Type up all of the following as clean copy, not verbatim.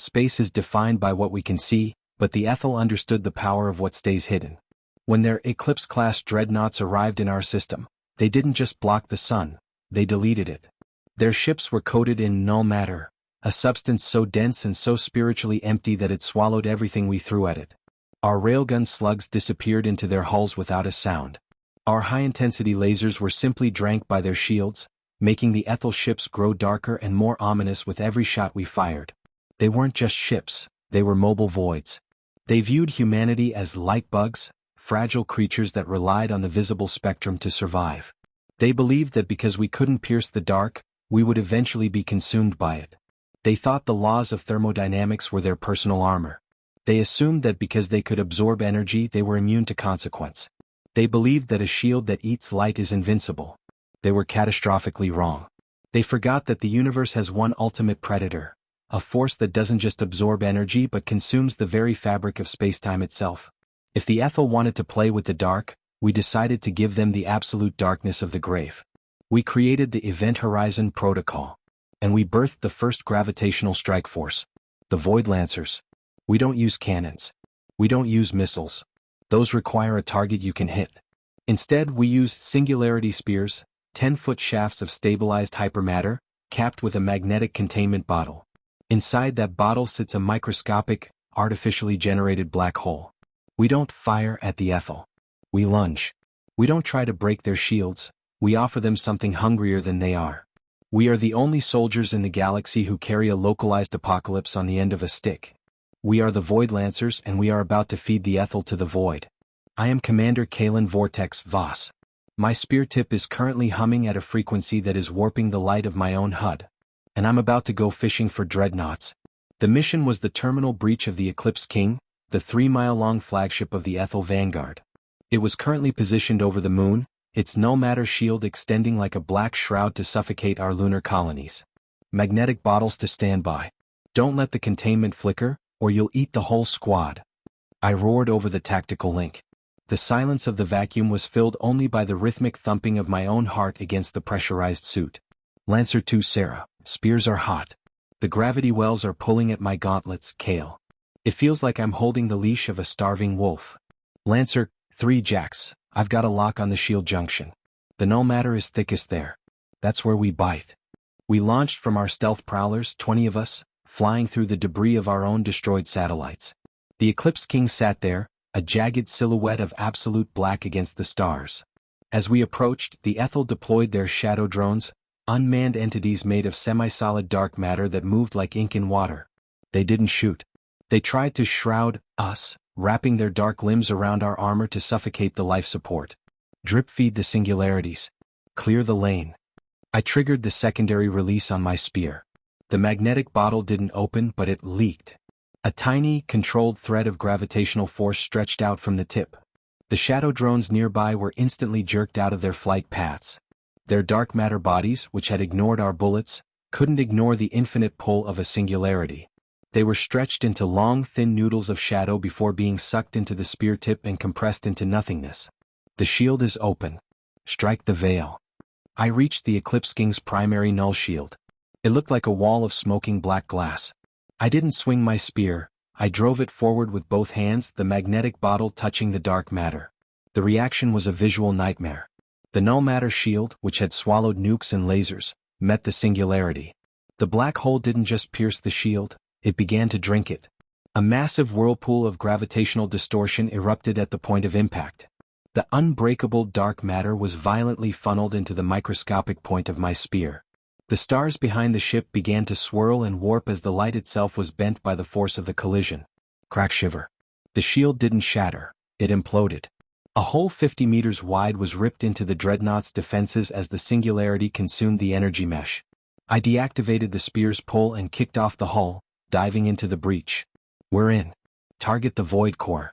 Space is defined by what we can see, but the Ethel understood the power of what stays hidden. When their Eclipse-class dreadnoughts arrived in our system, they didn't just block the sun, they deleted it. Their ships were coated in null matter, a substance so dense and so spiritually empty that it swallowed everything we threw at it. Our railgun slugs disappeared into their hulls without a sound. Our high-intensity lasers were simply drank by their shields, making the Ethel ships grow darker and more ominous with every shot we fired. They weren't just ships, they were mobile voids. They viewed humanity as light bugs, fragile creatures that relied on the visible spectrum to survive. They believed that because we couldn't pierce the dark, we would eventually be consumed by it. They thought the laws of thermodynamics were their personal armor. They assumed that because they could absorb energy they were immune to consequence. They believed that a shield that eats light is invincible. They were catastrophically wrong. They forgot that the universe has one ultimate predator, a force that doesn't just absorb energy but consumes the very fabric of spacetime itself. If the Ethel wanted to play with the dark, we decided to give them the absolute darkness of the grave. We created the Event Horizon Protocol. And we birthed the first gravitational strike force, the Void Lancers. We don't use cannons. We don't use missiles. Those require a target you can hit. Instead, we use Singularity-Spears, 10-foot shafts of stabilized hypermatter, capped with a magnetic containment bottle. Inside that bottle sits a microscopic, artificially generated black hole. We don't fire at the Ethel. We lunge. We don't try to break their shields, we offer them something hungrier than they are. We are the only soldiers in the galaxy who carry a localized apocalypse on the end of a stick. We are the Void Lancers and we are about to feed the Ethel to the void. I am Commander Kalen Vortex Voss. My spear tip is currently humming at a frequency that is warping the light of my own HUD. And I'm about to go fishing for dreadnoughts. The mission was the terminal breach of the Eclipse King, the 3-mile-long flagship of the Ethel Vanguard. It was currently positioned over the moon, its null-matter shield extending like a black shroud to suffocate our lunar colonies. Magnetic bottles to stand by. Don't let the containment flicker, or you'll eat the whole squad. I roared over the tactical link. The silence of the vacuum was filled only by the rhythmic thumping of my own heart against the pressurized suit. Lancer 2 Sarah, spears are hot. The gravity wells are pulling at my gauntlets, Kale. It feels like I'm holding the leash of a starving wolf. Lancer 3 Jax, I've got a lock on the shield junction. The null matter is thickest there. That's where we bite. We launched from our stealth prowlers, 20 of us, flying through the debris of our own destroyed satellites. The Eclipse King sat there, a jagged silhouette of absolute black against the stars. As we approached, the Ethel deployed their shadow drones, unmanned entities made of semi-solid dark matter that moved like ink in water. They didn't shoot. They tried to shroud us, wrapping their dark limbs around our armor to suffocate the life support. Drip feed the singularities. Clear the lane. I triggered the secondary release on my spear. The magnetic bottle didn't open but it leaked. A tiny, controlled thread of gravitational force stretched out from the tip. The shadow drones nearby were instantly jerked out of their flight paths. Their dark matter bodies, which had ignored our bullets, couldn't ignore the infinite pull of a singularity. They were stretched into long, thin noodles of shadow before being sucked into the spear tip and compressed into nothingness. The shield is open. Strike the veil. I reached the Eclipse King's primary null shield. It looked like a wall of smoking black glass. I didn't swing my spear, I drove it forward with both hands, the magnetic bottle touching the dark matter. The reaction was a visual nightmare. The null matter shield, which had swallowed nukes and lasers, met the singularity. The black hole didn't just pierce the shield, it began to drink it. A massive whirlpool of gravitational distortion erupted at the point of impact. The unbreakable dark matter was violently funneled into the microscopic point of my spear. The stars behind the ship began to swirl and warp as the light itself was bent by the force of the collision. Crack shiver. The shield didn't shatter, it imploded. A hole 50 meters wide was ripped into the dreadnought's defenses as the singularity consumed the energy mesh. I deactivated the spear's pull and kicked off the hull, diving into the breach. We're in. Target the void core.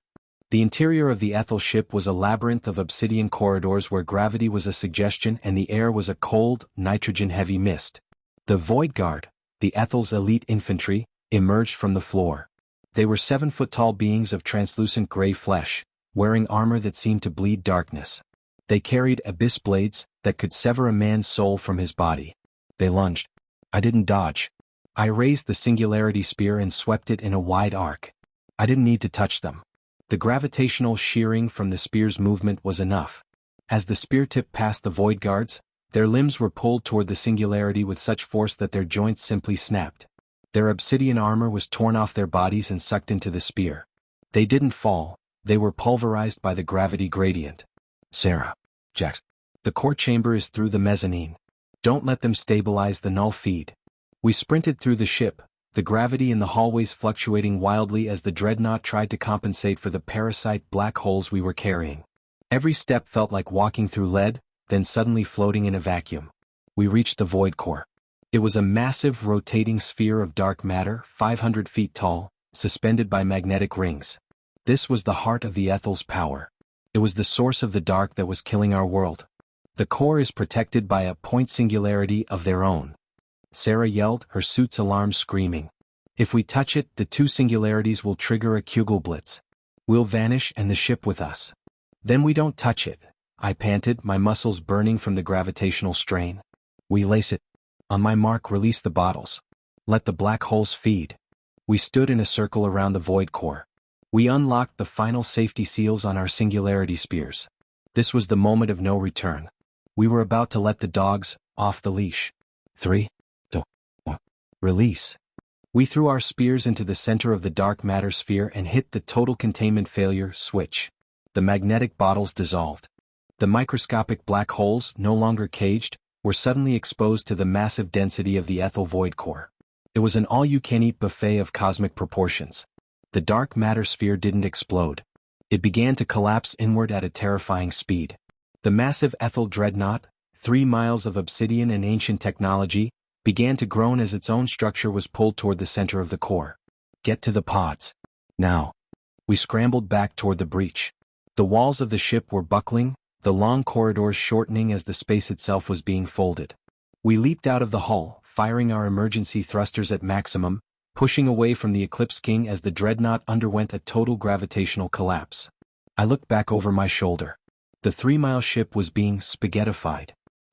The interior of the Ethel ship was a labyrinth of obsidian corridors where gravity was a suggestion and the air was a cold, nitrogen-heavy mist. The Void Guard, the Ethel's elite infantry, emerged from the floor. They were 7-foot-tall beings of translucent gray flesh, wearing armor that seemed to bleed darkness. They carried abyss blades that could sever a man's soul from his body. They lunged. I didn't dodge. I raised the Singularity Spear and swept it in a wide arc. I didn't need to touch them. The gravitational shearing from the spear's movement was enough. As the spear tip passed the void guards, their limbs were pulled toward the singularity with such force that their joints simply snapped. Their obsidian armor was torn off their bodies and sucked into the spear. They didn't fall, they were pulverized by the gravity gradient. Sarah. Jax. The core chamber is through the mezzanine. Don't let them stabilize the null feed. We sprinted through the ship, the gravity in the hallways fluctuating wildly as the dreadnought tried to compensate for the parasite black holes we were carrying. Every step felt like walking through lead, then suddenly floating in a vacuum. We reached the void core. It was a massive rotating sphere of dark matter, 500 feet tall, suspended by magnetic rings. This was the heart of the Ethel's power. It was the source of the dark that was killing our world. The core is protected by a point singularity of their own. Sarah yelled, her suit's alarm screaming. If we touch it, the two singularities will trigger a Kugelblitz. We'll vanish and the ship with us. Then we don't touch it, I panted, my muscles burning from the gravitational strain. We lace it. On my mark, release the bottles. Let the black holes feed. We stood in a circle around the void core. We unlocked the final safety seals on our Singularity Spears. This was the moment of no return. We were about to let the dogs off the leash. 3, 2, 1. Release. We threw our spears into the center of the dark matter sphere and hit the total containment failure switch. The magnetic bottles dissolved. The microscopic black holes, no longer caged, were suddenly exposed to the massive density of the Ethel void core. It was an all-you-can-eat buffet of cosmic proportions. The dark matter sphere didn't explode. It began to collapse inward at a terrifying speed. The massive Ethel dreadnought, 3 miles of obsidian and ancient technology, began to groan as its own structure was pulled toward the center of the core. Get to the pods. Now. We scrambled back toward the breach. The walls of the ship were buckling, the long corridors shortening as the space itself was being folded. We leaped out of the hull, firing our emergency thrusters at maximum, pushing away from the Eclipse King as the dreadnought underwent a total gravitational collapse. I looked back over my shoulder. The 3-mile ship was being spaghettified.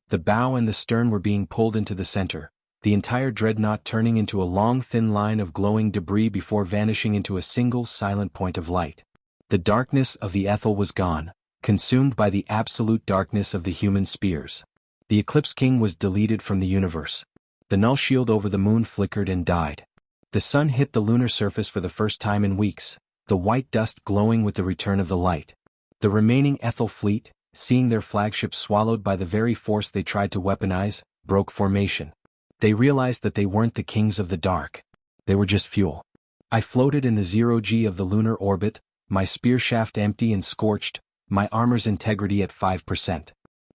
The bow and the stern were being pulled into the center, the entire dreadnought turning into a long thin line of glowing debris before vanishing into a single silent point of light. The darkness of the Ethel was gone, consumed by the absolute darkness of the human spears. The Eclipse King was deleted from the universe. The null shield over the moon flickered and died. The sun hit the lunar surface for the first time in weeks, the white dust glowing with the return of the light. The remaining Ethel fleet, seeing their flagship swallowed by the very force they tried to weaponize, broke formation. They realized that they weren't the kings of the dark. They were just fuel. I floated in the 0G of the lunar orbit, my spear shaft empty and scorched, my armor's integrity at 5%.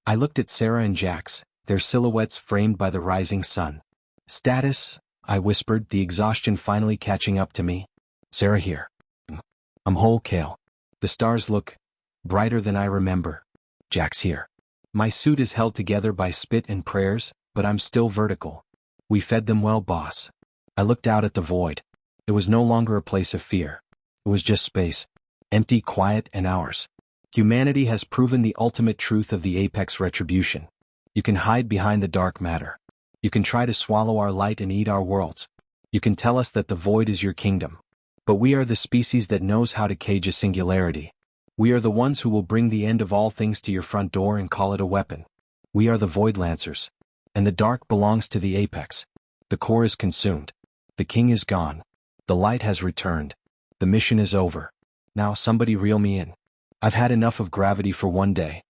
I looked at Sarah and Jax, their silhouettes framed by the rising sun. Status, I whispered, the exhaustion finally catching up to me. Sarah here. I'm whole, Kale. The stars look brighter than I remember. Jax here. My suit is held together by spit and prayers, but I'm still vertical. We fed them well, boss. I looked out at the void. It was no longer a place of fear. It was just space. Empty, quiet, and ours. Humanity has proven the ultimate truth of the apex retribution. You can hide behind the dark matter. You can try to swallow our light and eat our worlds. You can tell us that the void is your kingdom. But we are the species that knows how to cage a singularity. We are the ones who will bring the end of all things to your front door and call it a weapon. We are the Void Lancers. And the dark belongs to the apex. The core is consumed. The king is gone. The light has returned. The mission is over. Now somebody reel me in. I've had enough of gravity for one day.